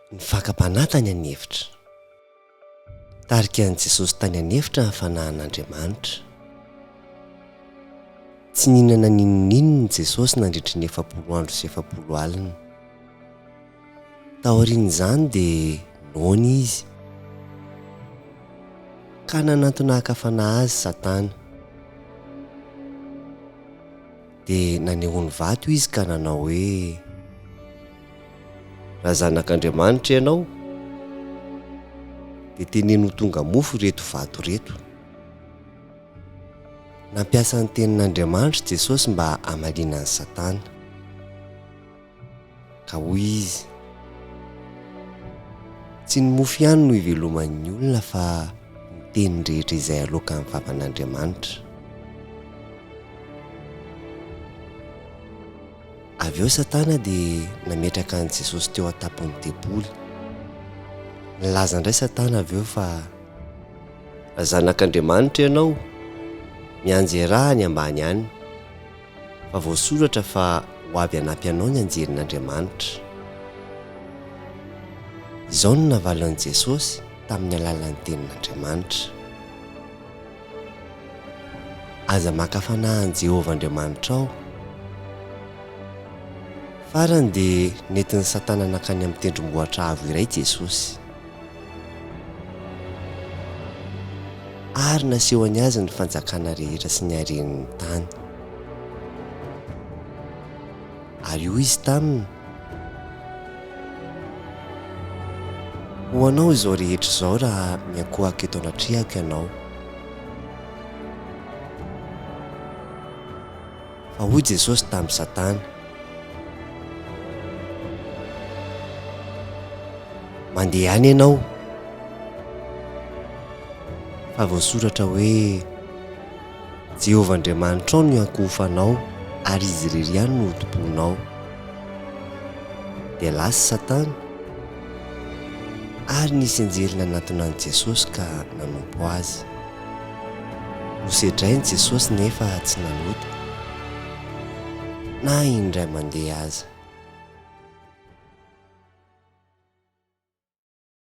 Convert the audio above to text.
Ny fakam-panahy tany anefitra. Tarika an'i Jesosy tany anefitra fanahin'Andriamanitra. Tsy nihinana ninan-kanina Jesosy nandritra ny efapolo andro sy efapolo alina. Taorian'izany dia noana izy ka nanatona haka fanahy azy Satana. Dia nanehoany vato izy ka nanao hoe: raha zanak'Andriamanitra ianao dia teneno tonga mofo reto vato reto. Nampiasa ny tenin'Andriamanitra Jesosy mba hamalina ny Satana. Ka hoy izy: tsy ny mofo ihany no iveloman'ny olona fa ny teny rehetra izay aloka amin'ny vavan'Andriamanitra. Avy eo Satana dia nametraka an'i Jesosy teo an-tampon'ny teboly. Nilaza indray Satana avy eo fa raha zanak'Andriamanitra ianao, mianjera ny ambany any, fa voasoratra fa ho avy hanampy anao ny anjerin'Andriamanitra. Izao no navalan'i Jesosy tamin'ny alalàn'ny tenin'Andriamanitra. Aza maka fanahin'i Jehovah Andriamanitra aho. Farany dia nentin'ny Satana nakany amin'ny tendrombohitra avo iray Jesosy. Ary nasehony azy ny fanjakana rehetra sy ny haren'ny tany. Ary io izy taminy: ho anao izao rehetra izao raha miankohaka eto anatrehako ianao. Fa hoy Jesosy tamin'ny Satana: mandeha any ianao, fa voasoratra hoe Jehovah Andriamanitra ao no iankofanao ary izy-Rehery ihany no hotombonao. Dia lasa Satana ary nisy anjely nanatona an'i Jesosy ka nanompo azy. Nosedrainy Jesosy nefa tsy nanoto na indray mandeha aza.